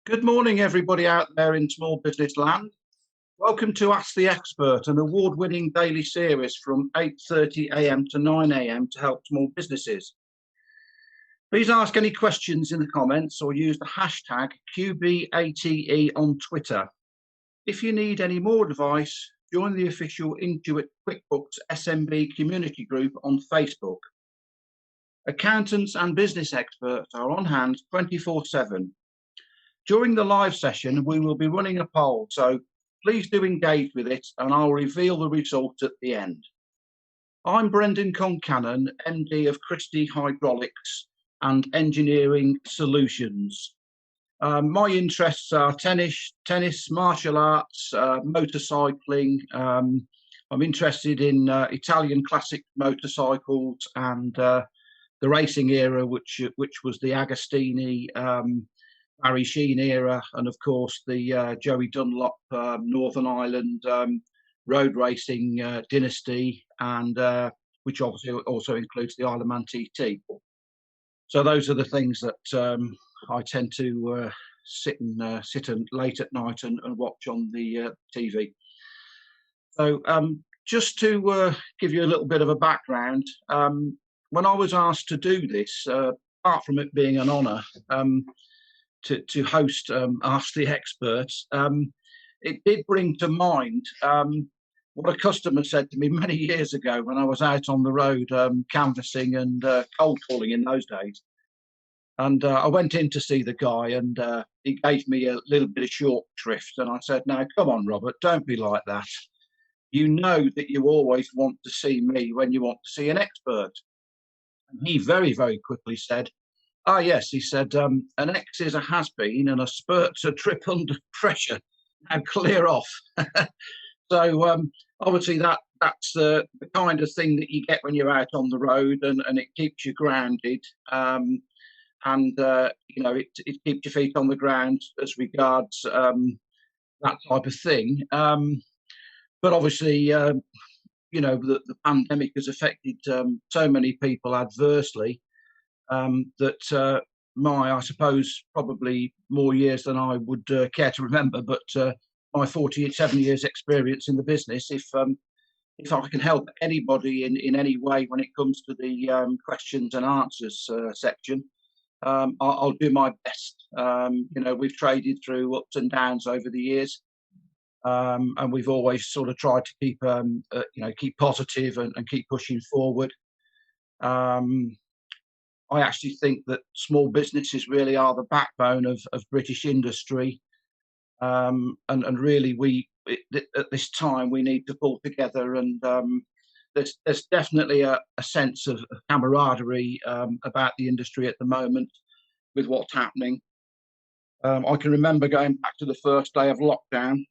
Good morning, everybody out there in small business land. Welcome to Ask the Expert, an award-winning daily series from 8:30 a.m. to 9 a.m. to help small businesses. Please ask any questions in the comments or use the hashtag QBATE on Twitter. If you need any more advice, join the official Intuit QuickBooks SMB community group on Facebook. Accountants and business experts are on hand 24/7. During the live session, we will be running a poll, so please do engage with it and I'll reveal the result at the end. I'm Brendan Concannon, MD of Christy Hydraulics and Engineering Solutions. My interests are tennis, martial arts, motorcycling. I'm interested in Italian classic motorcycles and the racing era, which was the Agostini, Barry Sheen era, and of course the Joey Dunlop Northern Ireland road racing dynasty, and which obviously also includes the Isle of Man TT. So those are the things that I tend to sit late at night and watch on the TV. So just to give you a little bit of a background, when I was asked to do this, apart from it being an honour, to host Ask the Experts, it did bring to mind what a customer said to me many years ago when I was out on the road canvassing and cold calling in those days. And I went in to see the guy, and he gave me a little bit of short shrift, and I said, "Now, come on, Robert, don't be like that. You know that you always want to see me when you want to see an expert." And he very, very quickly said, "Ah, yes," he said, "an X is a has-been and a spurt's a trip under pressure. Now clear off." So obviously that's the kind of thing that you get when you're out on the road, and it keeps you grounded, and you know, it keeps your feet on the ground as regards that type of thing. But obviously, you know, the pandemic has affected so many people adversely. That I suppose, probably more years than I would care to remember, but my 47 years experience in the business, if I can help anybody in any way when it comes to the questions and answers section, I'll do my best. You know, we've traded through ups and downs over the years, and we've always sort of tried to keep you know, keep positive and keep pushing forward. I actually think that small businesses really are the backbone of British industry, and really at this time we need to pull together, and there's definitely a sense of camaraderie about the industry at the moment with what's happening. I can remember going back to the first day of lockdown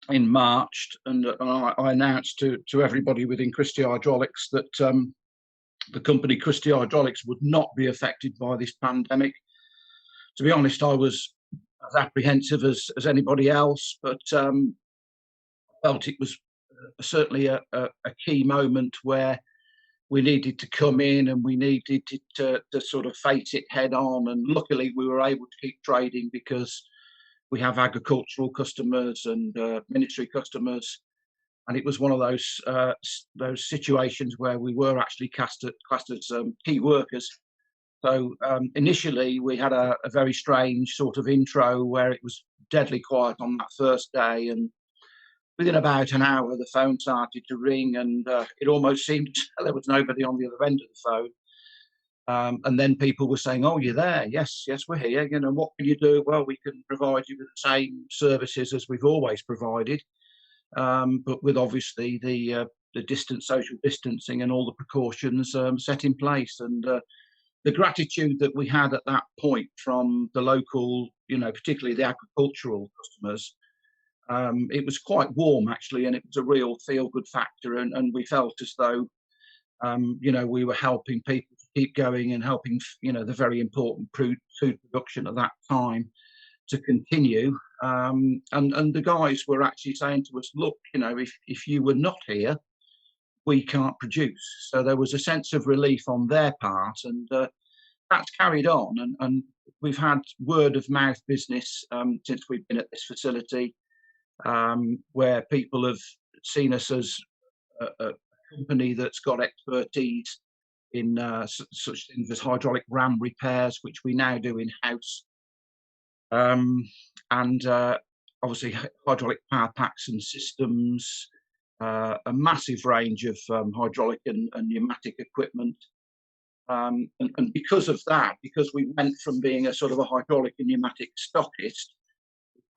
in March, and I announced to everybody within Christy Hydraulics that the company Christy Hydraulics would not be affected by this pandemic. To be honest, I was as apprehensive as anybody else, but I felt it was certainly a key moment where we needed to come in and we needed to sort of face it head on. And luckily we were able to keep trading because we have agricultural customers and ministry customers. And it was one of those situations where we were actually classed as key workers. So initially we had a very strange sort of intro where it was deadly quiet on that first day, and within about an hour the phone started to ring, and it almost seemed there was nobody on the other end of the phone. And then people were saying, "Oh, you're there? Yes, we're here. You know, what can you do?" "Well, we can provide you with the same services as we've always provided, but with obviously the social distancing and all the precautions set in place." And the gratitude that we had at that point from the local, you know, particularly the agricultural customers, it was quite warm actually, and it was a real feel-good factor. And we felt as though, you know, we were helping people to keep going and helping, you know, the very important food production at that time to continue. And the guys were actually saying to us, "Look, you know, if you were not here, we can't produce." So there was a sense of relief on their part, and that's carried on, and we've had word of mouth business since we've been at this facility, where people have seen us as a company that's got expertise in such things as hydraulic ram repairs, which we now do in-house, and obviously hydraulic power packs and systems, a massive range of hydraulic and pneumatic equipment. And because of that, because we went from being a sort of a hydraulic and pneumatic stockist,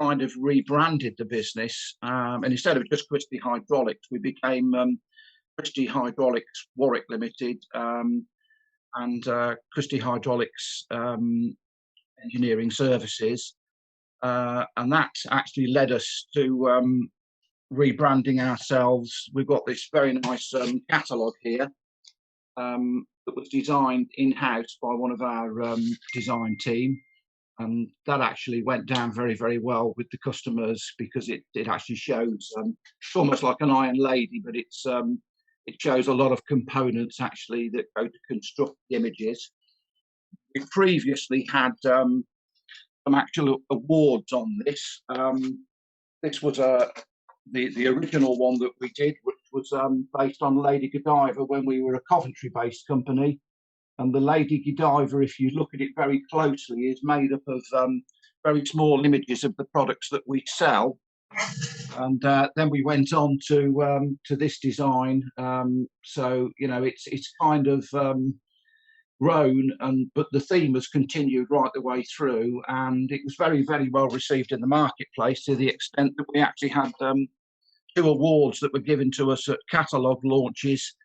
kind of rebranded the business, and instead of just Christy Hydraulics, we became Christy Hydraulics Warwick Limited, and Christy Hydraulics Engineering Services, and that actually led us to rebranding ourselves. We've got this very nice catalogue here that was designed in-house by one of our design team, and that actually went down very, very well with the customers, because it actually shows, it's almost like an Iron Lady, but it shows a lot of components actually that go to construct the images. We previously had some actual awards on this. This was the original one that we did, which was based on Lady Godiva when we were a Coventry-based company. And the Lady Godiva, if you look at it very closely, is made up of very small images of the products that we sell. And then we went on to this design. So you know, it's kind of grown, but the theme has continued right the way through, and it was very, very well received in the marketplace, to the extent that we actually had 2 awards that were given to us at catalogue launches.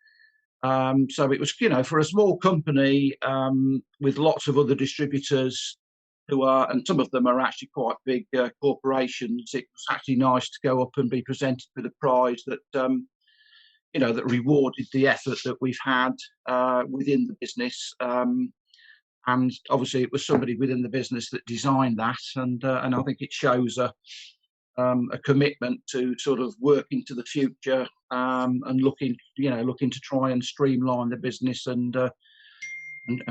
So it was, you know, for a small company with lots of other distributors who are, and some of them are actually quite big corporations, it was actually nice to go up and be presented with a prize that, you know, that rewarded the effort that we've had within the business. And obviously it was somebody within the business that designed that, and I think it shows a commitment to sort of working to the future, and looking to try and streamline the business, and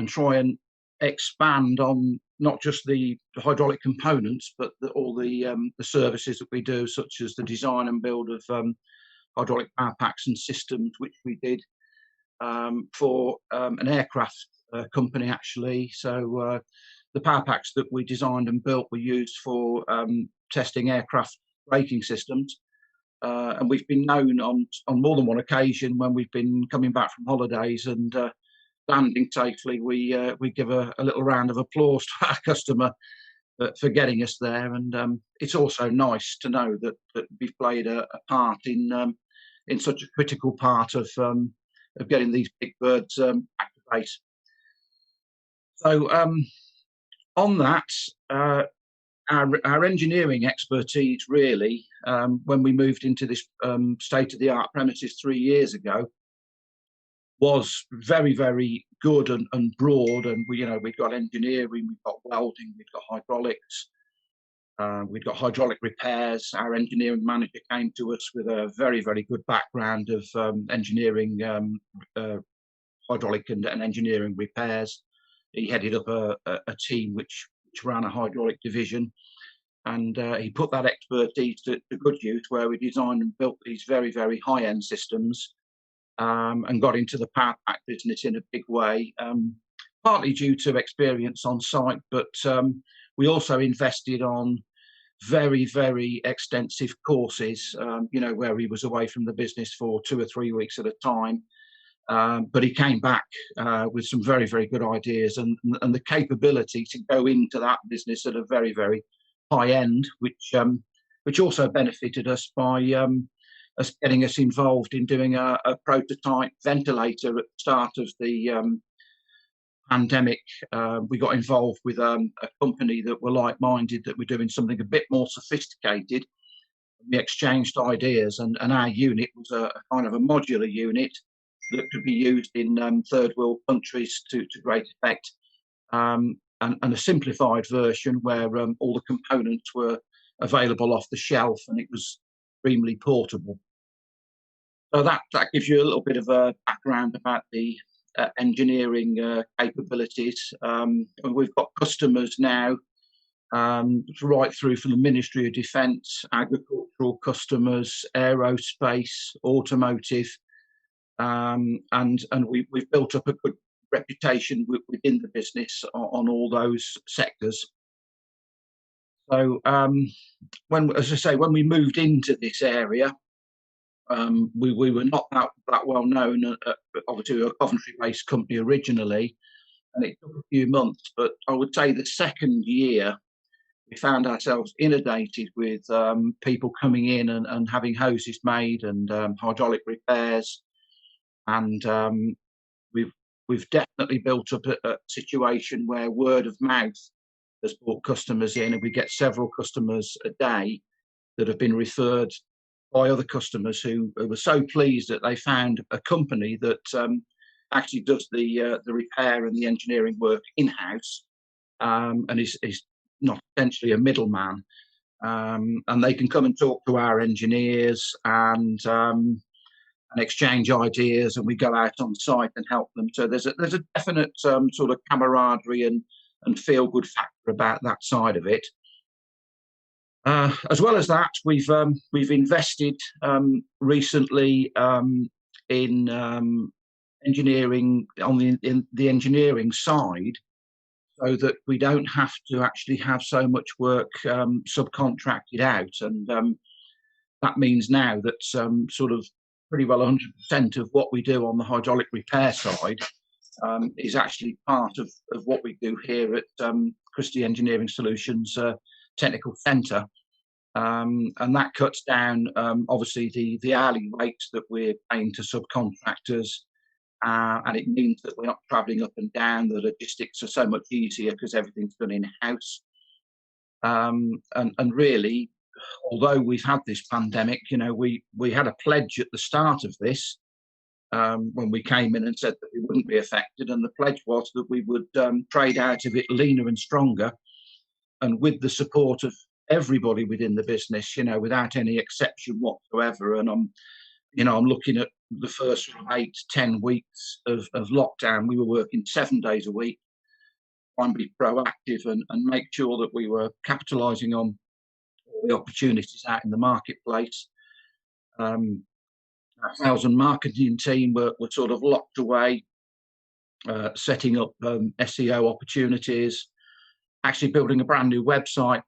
try and expand on not just the hydraulic components, but all the services that we do, such as the design and build of hydraulic power packs and systems, which we did for an aircraft company actually. So the power packs that we designed and built were used for testing aircraft braking systems, and we've been known on more than one occasion, when we've been coming back from holidays and landing safely, we give a little round of applause to our customer for getting us there. And it's also nice to know that we've played a part in such a critical part of getting these big birds back to base. So on that, our engineering expertise really, when we moved into this state-of-the-art premises 3 years ago, was very, very good and broad. And we've got engineering, we've got welding, we've got hydraulics, we've got hydraulic repairs. Our engineering manager came to us with a very, very good background of engineering, hydraulic and engineering repairs. He headed up a team which ran a hydraulic division, and he put that expertise to good use, where we designed and built these very, very high-end systems, and got into the power pack business in a big way, partly due to experience on site, but we also invested on very, very extensive courses, where he was away from the business for 2 or 3 weeks at a time. But he came back with some very, very good ideas, and the capability to go into that business at a very, very high end, which also benefited us by us getting us involved in doing a prototype ventilator at the start of the pandemic. We got involved with a company that were like-minded, that were doing something a bit more sophisticated. We exchanged ideas, and our unit was a kind of a modular unit that could be used in third world countries to great effect, and a simplified version where all the components were available off the shelf, and it was extremely portable. So that gives you a little bit of a background about the engineering capabilities. And we've got customers now right through from the Ministry of Defence, agricultural customers, aerospace, automotive, and we've built up a good reputation within the business on all those sectors. So as I say, when we moved into this area, we were not that well known. Obviously, we were a Coventry-based company originally, and it took a few months. But I would say the second year, we found ourselves inundated with people coming in and having hoses made and hydraulic repairs, and we've definitely built up a situation where word of mouth has brought customers in, and we get several customers a day that have been referred by other customers who were so pleased that they found a company that actually does the repair and the engineering work in-house, and is not essentially a middleman, and they can come and talk to our engineers and exchange ideas, and we go out on site and help them. So there's a definite sort of camaraderie and feel good factor about that side of it. As well as that, we've invested recently in engineering in the engineering side, so that we don't have to actually have so much work subcontracted out, and that means now that sort of pretty well 100% of what we do on the hydraulic repair side is actually part of what we do here at Christy Engineering Solutions Technical Centre, and that cuts down obviously the hourly rates that we're paying to subcontractors, and it means that we're not travelling up and down. The logistics are so much easier because everything's done in-house, and really, although we've had this pandemic, we had a pledge at the start of this when we came in and said that we wouldn't be affected, and the pledge was that we would trade out of it leaner and stronger, and with the support of everybody within the business, without any exception whatsoever. And I'm looking at the first 8-10 weeks of lockdown. We were working 7 days a week, trying to be proactive and make sure that we were capitalising on all the opportunities out in the marketplace. Our sales and marketing team were sort of locked away, setting up SEO opportunities, actually building a brand new website.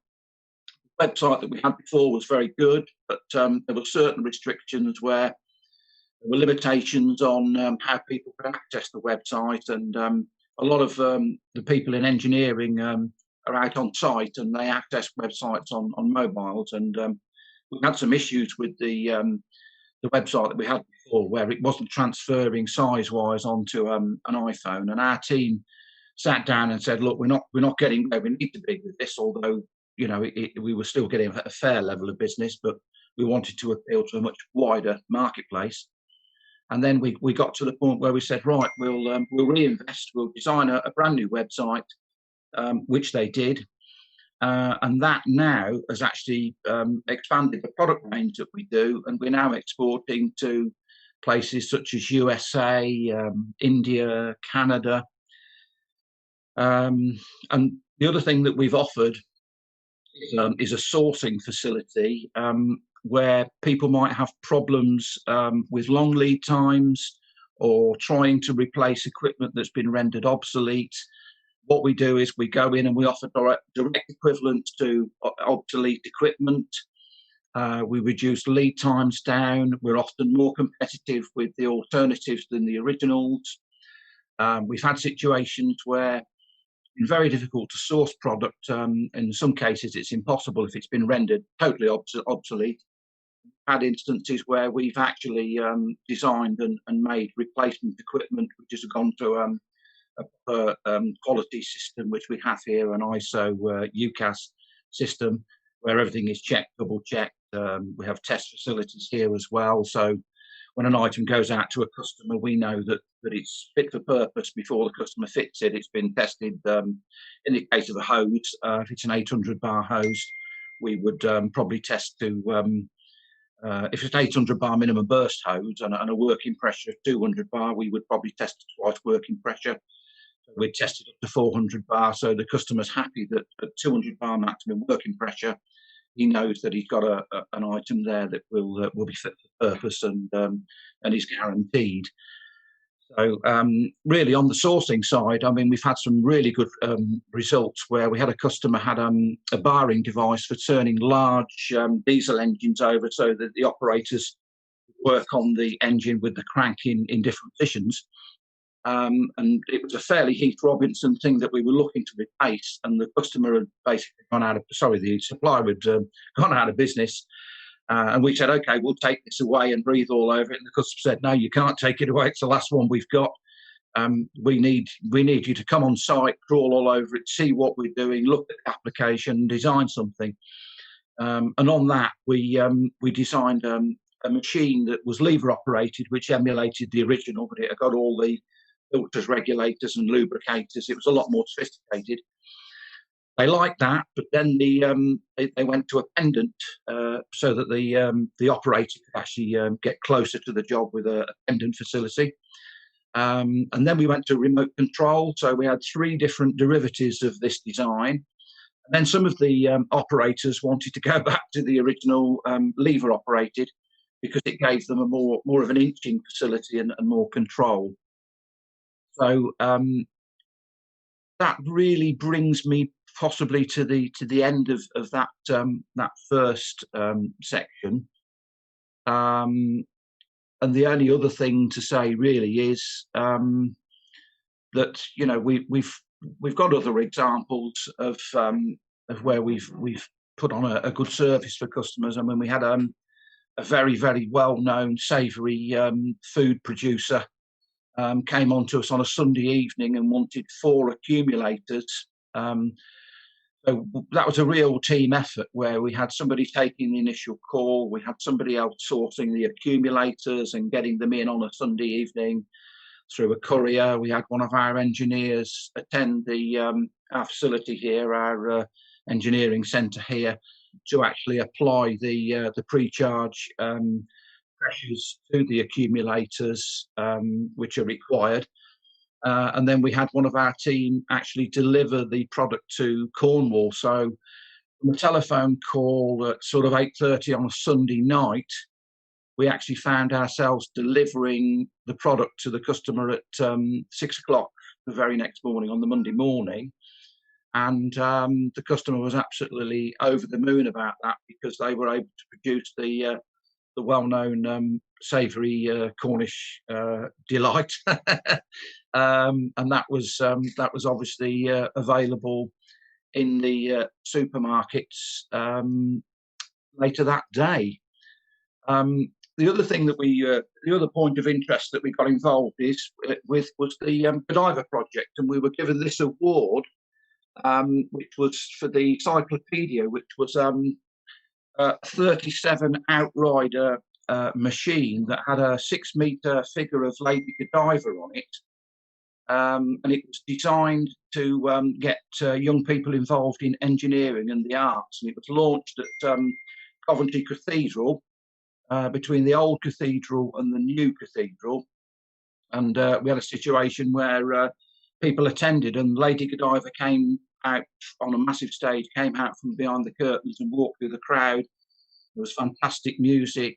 The website that we had before was very good, but there were certain restrictions where there were limitations on how people could access the website, and a lot of the people in engineering are out on site and they access websites on mobiles, and we had some issues with the website that we had before, where it wasn't transferring size-wise onto an iPhone, and our team sat down and said, look, we're not getting where we need to be with this, although we were still getting a fair level of business, but we wanted to appeal to a much wider marketplace. And then we got to the point where we said, right, we'll reinvest, we'll design a brand new website, which they did, and that now has actually expanded the product range that we do, and we're now exporting to places such as USA, India, Canada, and the other thing that we've offered is a sourcing facility where people might have problems with long lead times or trying to replace equipment that's been rendered obsolete. What we do is we go in and we offer direct equivalent to obsolete equipment. We reduce lead times down. We're often more competitive with the alternatives than the originals. We've had situations where it's been very difficult to source product. In some cases, it's impossible if it's been rendered totally obsolete. We've had instances where we've actually designed and made replacement equipment which has gone to a quality system which we have here, an ISO UCAS system, where everything is checked, double checked. We have test facilities here as well, so when an item goes out to a customer, we know that it's fit for purpose before the customer fits it. It's been tested. In the case of a hose, if it's an 800 bar hose, we would probably test to if it's an 800 bar minimum burst hose and a working pressure of 200 bar, we would probably test it twice working pressure. We'd test it up to 400 bar, so the customer's happy that at 200 bar maximum working pressure, he knows that he's got an item there that will be fit for purpose and is guaranteed. So really on the sourcing side, I mean, we've had some really good results where we had a customer had a barring device for turning large diesel engines over so that the operators work on the engine with the crank in different positions. And it was a fairly Heath Robinson thing that we were looking to replace, and the customer had basically the supplier had gone out of business. And we said, okay, we'll take this away and breathe all over it. And the customer said, no, you can't take it away. It's the last one we've got. We need you to come on site, crawl all over it, see what we're doing, look at the application, design something. And on that, we designed a machine that was lever operated, which emulated the original, but it had got all the filters, regulators, and lubricators. It was a lot more sophisticated. They liked that, but then they went to a pendant so that the operator could actually get closer to the job with a pendant facility. And then we went to remote control. So we had 3 different derivatives of this design. And then some of the operators wanted to go back to the original lever operated because it gave them a more of an inching facility and more control. So that really brings me possibly to the end of that first section. And the only other thing to say really is that we've got other examples of where we've put on a good service for customers. I mean, we had a very, very well-known savoury food producer came on to us on a Sunday evening and wanted 4 accumulators. So that was a real team effort where we had somebody taking the initial call, we had somebody else sourcing the accumulators and getting them in on a Sunday evening through a courier. We had one of our engineers attend our facility here, our engineering centre here, to actually apply the pre-charge pressures to the accumulators which are required. And then we had one of our team actually deliver the product to Cornwall. So from a telephone call at sort of 8:30 on a Sunday night, we actually found ourselves delivering the product to the customer at 6 o'clock the very next morning on the Monday morning. And the customer was absolutely over the moon about that because they were able to produce the well-known savoury Cornish delight, and that was obviously available in the supermarkets later that day. The other thing that the other point of interest that we got involved was the Godiva project, and we were given this award, which was for the Cyclopedia, which was a 37 outrider machine that had a 6-metre figure of Lady Godiva on it, and it was designed to get young people involved in engineering and the arts. And it was launched at Coventry Cathedral, between the old cathedral and the new cathedral, and we had a situation where people attended, and Lady Godiva came out on a massive stage, came out from behind the curtains and walked through the crowd. There was fantastic music,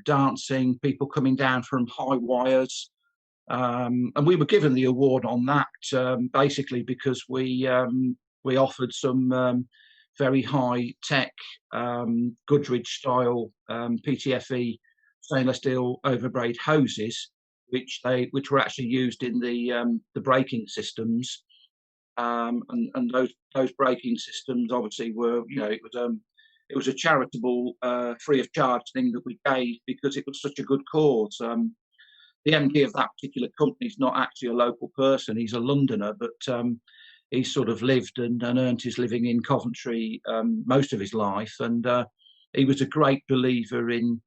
dancing, people coming down from high wires, and we were given the award on that basically because we offered some very high tech Goodrich style PTFE stainless steel overbraid hoses, which were actually used in the braking systems, and those braking systems obviously were, it was a charitable free of charge thing that we gave because it was such a good cause. The MD of that particular company is not actually a local person; he's a Londoner, but he sort of lived and earned his living in Coventry most of his life, and he was a great believer in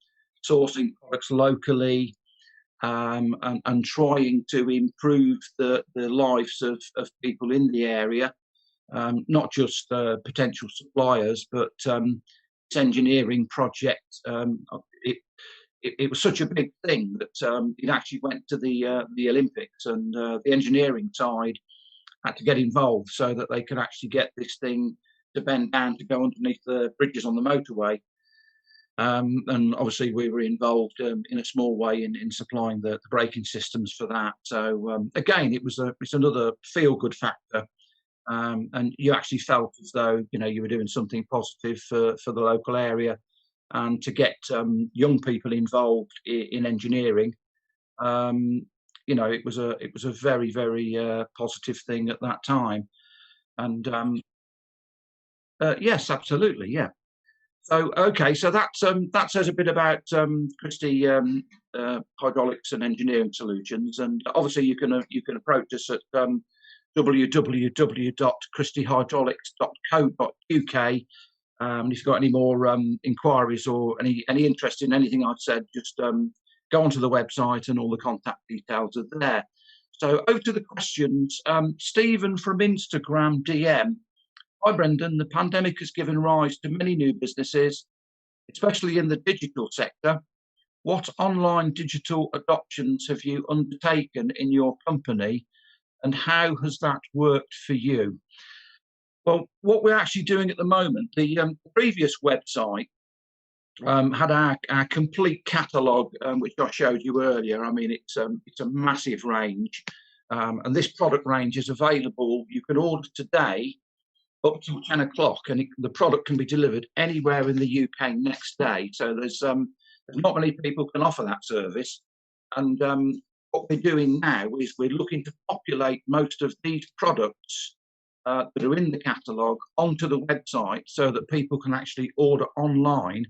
sourcing products locally and trying to improve the lives of people in the area, not just potential suppliers, but this engineering project it was such a big thing that it actually went to the Olympics, and the engineering side had to get involved so that they could actually get this thing to bend down to go underneath the bridges on the motorway. And obviously we were involved in a small way in supplying the braking systems for that. So again, it's another feel-good factor, and you actually felt as though you were doing something positive for the local area, and to get young people involved in engineering. It was a very, very positive thing at that time. And yes, absolutely, yeah. So okay, so that says a bit about Christy Hydraulics and Engineering Solutions, and obviously you can approach us at www.christyhydraulics.co.uk. If you've got any more inquiries or any interest in anything I've said, just go onto the website and all the contact details are there. So over to the questions. Stephen from Instagram DM. Hi Brendan, the pandemic has given rise to many new businesses, especially in the digital sector. What online digital adoptions have you undertaken in your company, and how has that worked for you? Well, what we're actually doing at the moment, the previous website had our complete catalogue, which I showed you earlier. I mean, it's a massive range, and this product range is available. You can order today up till 10 o'clock, and the product can be delivered anywhere in the UK next day. So there's not many people can offer that service. And what we're doing now is we're looking to populate most of these products that are in the catalogue onto the website so that people can actually order online.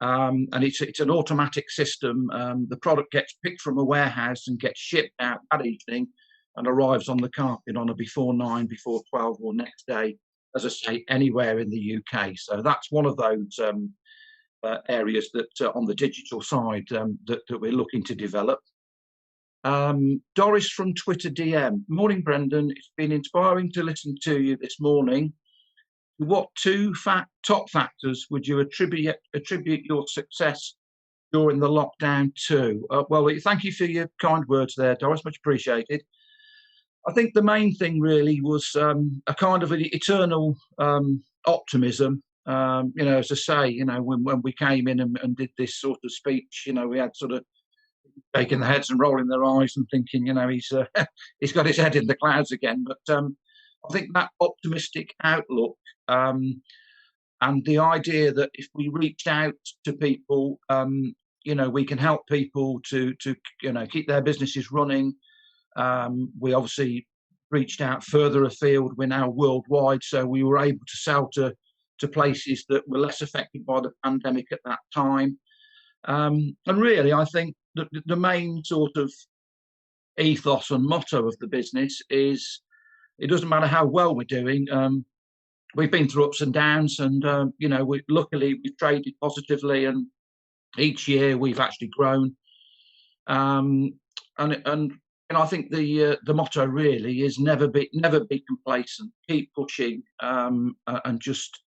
And it's an automatic system. The product gets picked from a warehouse and gets shipped out that evening and arrives on the carpet on a before 9, before 12 or next day, as I say, anywhere in the UK. So that's one of those areas that on the digital side that we're looking to develop. Doris from Twitter DM. Morning, Brendan. It's been inspiring to listen to you this morning. What two top factors would you attribute your success during the lockdown to? Well, thank you for your kind words there, Doris. Much appreciated. I think the main thing really was a kind of an eternal optimism. As I say, when we came in and did this sort of speech, we had sort of shaking their heads and rolling their eyes and thinking, he's got his head in the clouds again. But I think that optimistic outlook and the idea that if we reach out to people, we can help people to keep their businesses running. We obviously reached out further afield. We're now worldwide, so we were able to sell to places that were less affected by the pandemic at that time. And really, I think the main sort of ethos and motto of the business is it doesn't matter how well we're doing. We've been through ups and downs, and luckily we've traded positively, and each year we've actually grown. And I think the motto really is never be complacent. Keep pushing, and just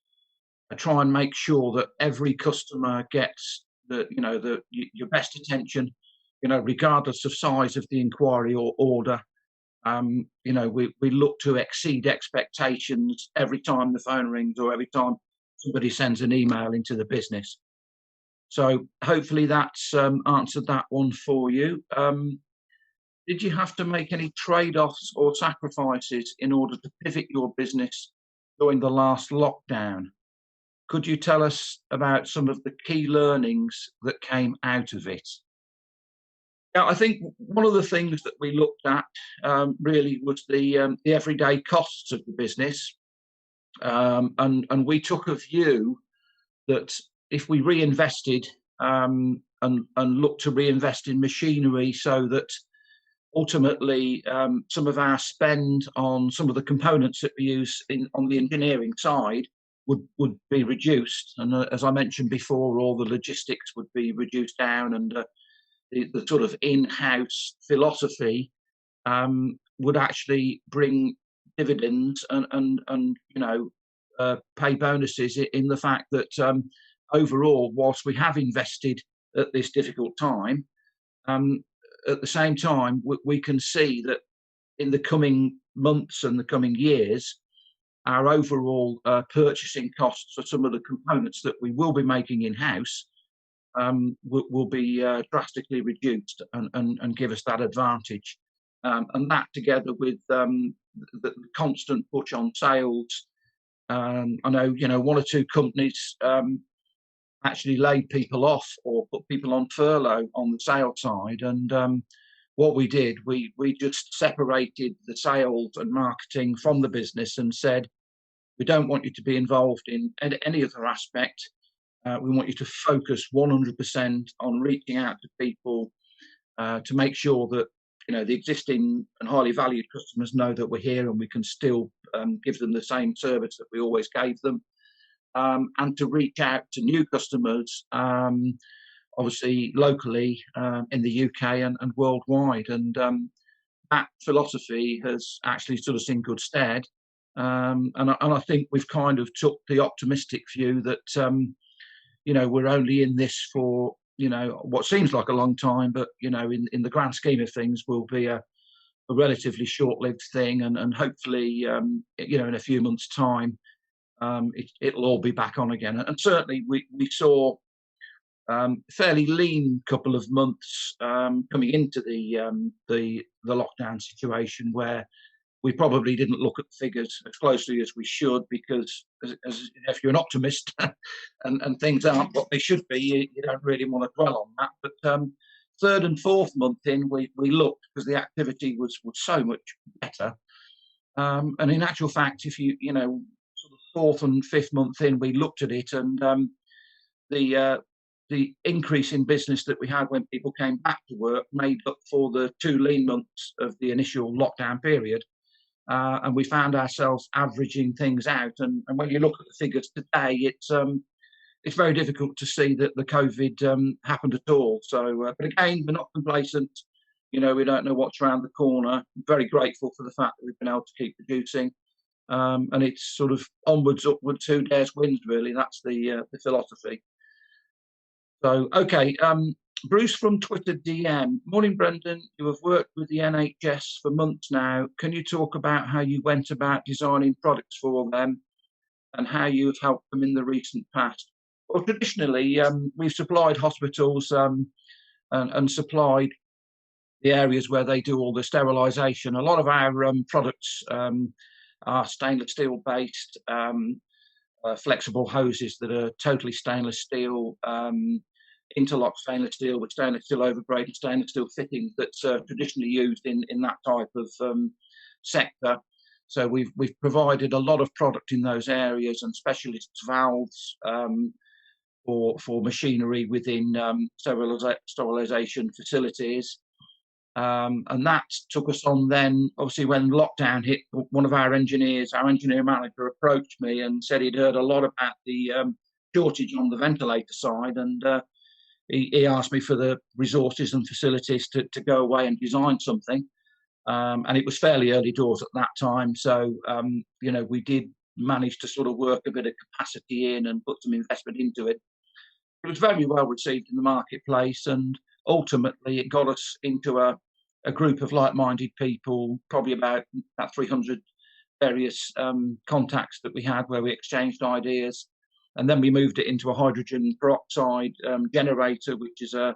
try and make sure that every customer gets your best attention. Regardless of size of the inquiry or order. We look to exceed expectations every time the phone rings or every time somebody sends an email into the business. So hopefully that's answered that one for you. Did you have to make any trade-offs or sacrifices in order to pivot your business during the last lockdown? Could you tell us about some of the key learnings that came out of it? Now, I think one of the things that we looked at really was the everyday costs of the business, and we took a view that if we reinvested and looked to reinvest in machinery, so that ultimately some of our spend on some of the components that we use on the engineering side would be reduced, and as I mentioned before, all the logistics would be reduced down, and the sort of in-house philosophy would actually bring dividends and pay bonuses in the fact that overall, whilst we have invested at this difficult time. At the same time, we can see that in the coming months and the coming years, our overall purchasing costs for some of the components that we will be making in-house will be drastically reduced and give us that advantage. And that, together with the constant push on sales, I know, one or two companies actually laid people off or put people on furlough on the sales side. And what we did, we just separated the sales and marketing from the business and said, we don't want you to be involved in any other aspect. We want you to focus 100% on reaching out to people to make sure that the existing and highly valued customers know that we're here and we can still give them the same service that we always gave them, and to reach out to new customers, obviously locally in the UK and worldwide. And that philosophy has actually stood us in good stead. And I think we've kind of took the optimistic view that we're only in this for what seems like a long time, but in the grand scheme of things will be a relatively short-lived thing, and hopefully in a few months' time it'll all be back on again. And certainly we saw fairly lean couple of months coming into the lockdown situation, where we probably didn't look at figures as closely as we should, because as if you're an optimist and things aren't what they should be, you don't really want to dwell on that. But third and fourth month in, we looked, because the activity was so much better. And in actual fact, if you sort of fourth and fifth month in, we looked at it, and the increase in business that we had when people came back to work made up for the 2 lean months of the initial lockdown period. And we found ourselves averaging things out. And when you look at the figures today, it's very difficult to see that the COVID happened at all. So, but again, we're not complacent. We don't know what's around the corner. I'm very grateful for the fact that we've been able to keep producing. And it's sort of onwards, upwards, who dares wins, really. That's the philosophy. So, okay. Bruce from Twitter DM. Morning, Brendan. You have worked with the NHS for months now. Can you talk about how you went about designing products for them and how you have helped them in the recent past? Well, traditionally, we've supplied hospitals and supplied the areas where they do all the sterilisation. A lot of our products are stainless steel based, flexible hoses that are totally stainless steel, interlock stainless steel with stainless steel overbraid and stainless steel fittings that's traditionally used in that type of sector. So we've provided a lot of product in those areas, and specialist valves for machinery within sterilisation facilities. And that took us on then, obviously, when lockdown hit. One of our engineer manager, approached me and said he'd heard a lot about the shortage on the ventilator side, and he asked me for the resources and facilities to go away and design something. And it was fairly early doors at that time. So, we did manage to sort of work a bit of capacity in and put some investment into it. It was very well received in the marketplace, and ultimately it got us into a group of like-minded people, probably about 300 various contacts that we had, where we exchanged ideas. And then we moved it into a hydrogen peroxide generator, which is a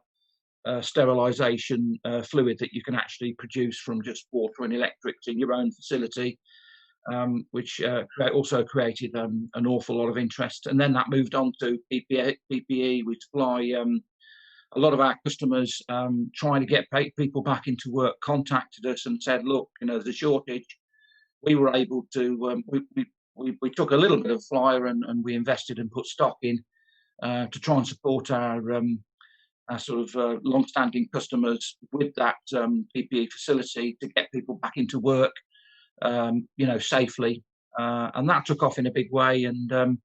sterilisation fluid that you can actually produce from just water and electrics in your own facility, which also created an awful lot of interest. And then that moved on to PPE. We supply a lot of our customers trying to get people back into work contacted us and said, look, there's a shortage. We were able to, we took a little bit of flyer and we invested and put stock in to try and support our sort of long-standing customers with that PPE facility to get people back into work, safely. And that took off in a big way. And,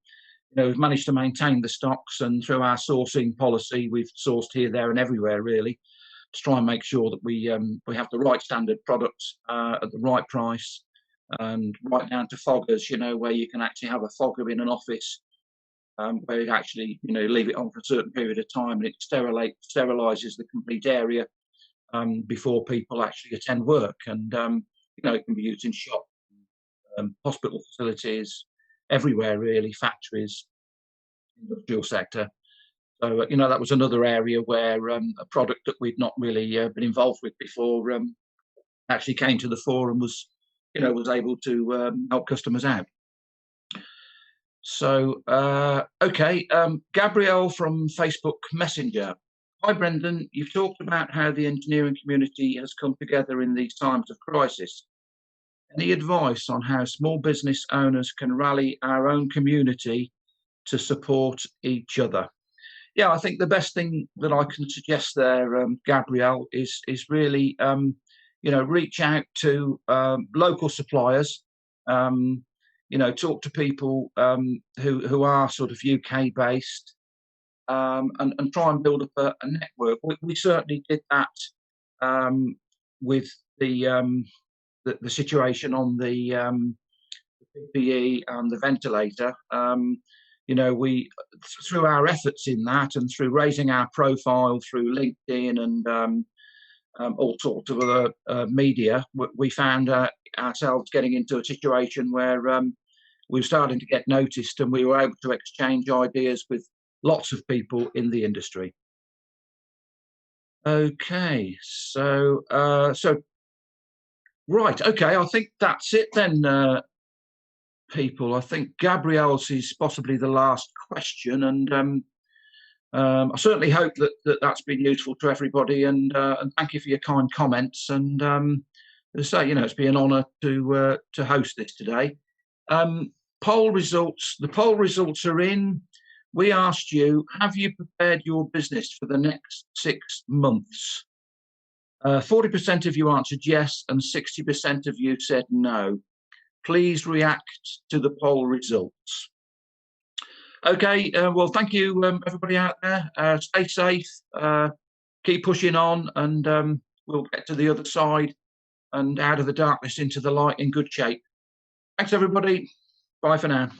we've managed to maintain the stocks, and through our sourcing policy, we've sourced here, there and everywhere, really, to try and make sure that we have the right standard products at the right price, and right down to foggers, where you can actually have a fogger in an office where you actually, leave it on for a certain period of time and it sterilizes the complete area before people actually attend work. And, it can be used in shop, hospital facilities, everywhere really, factories, industrial sector. So, that was another area where a product that we'd not really been involved with before actually came to the fore and was able to help customers out. So, okay, Gabrielle from Facebook Messenger. Hi, Brendan. You've talked about how the engineering community has come together in these times of crisis. Any advice on how small business owners can rally our own community to support each other? Yeah, I think the best thing that I can suggest there, Gabrielle, is really reach out to local suppliers. Talk to people who are sort of UK based, and try and build up a network. We certainly did that with the situation on the PPE and the ventilator. We, through our efforts in that and through raising our profile through LinkedIn and all sorts of other media, we found ourselves getting into a situation where we were starting to get noticed, and we were able to exchange ideas with lots of people in the industry. Okay, so right, okay, I think that's it then, people. I think Gabrielle's is possibly the last question, and I certainly hope that that's been useful to everybody, and thank you for your kind comments. And as I say, it's been an honour to host this today. The poll results are in. We asked you, have you prepared your business for the next 6 months? 40% of you answered yes, and 60% of you said no. Please react to the poll results. Okay, well, thank you, everybody out there. Stay safe, keep pushing on, and we'll get to the other side and out of the darkness into the light in good shape. Thanks, everybody. Bye for now.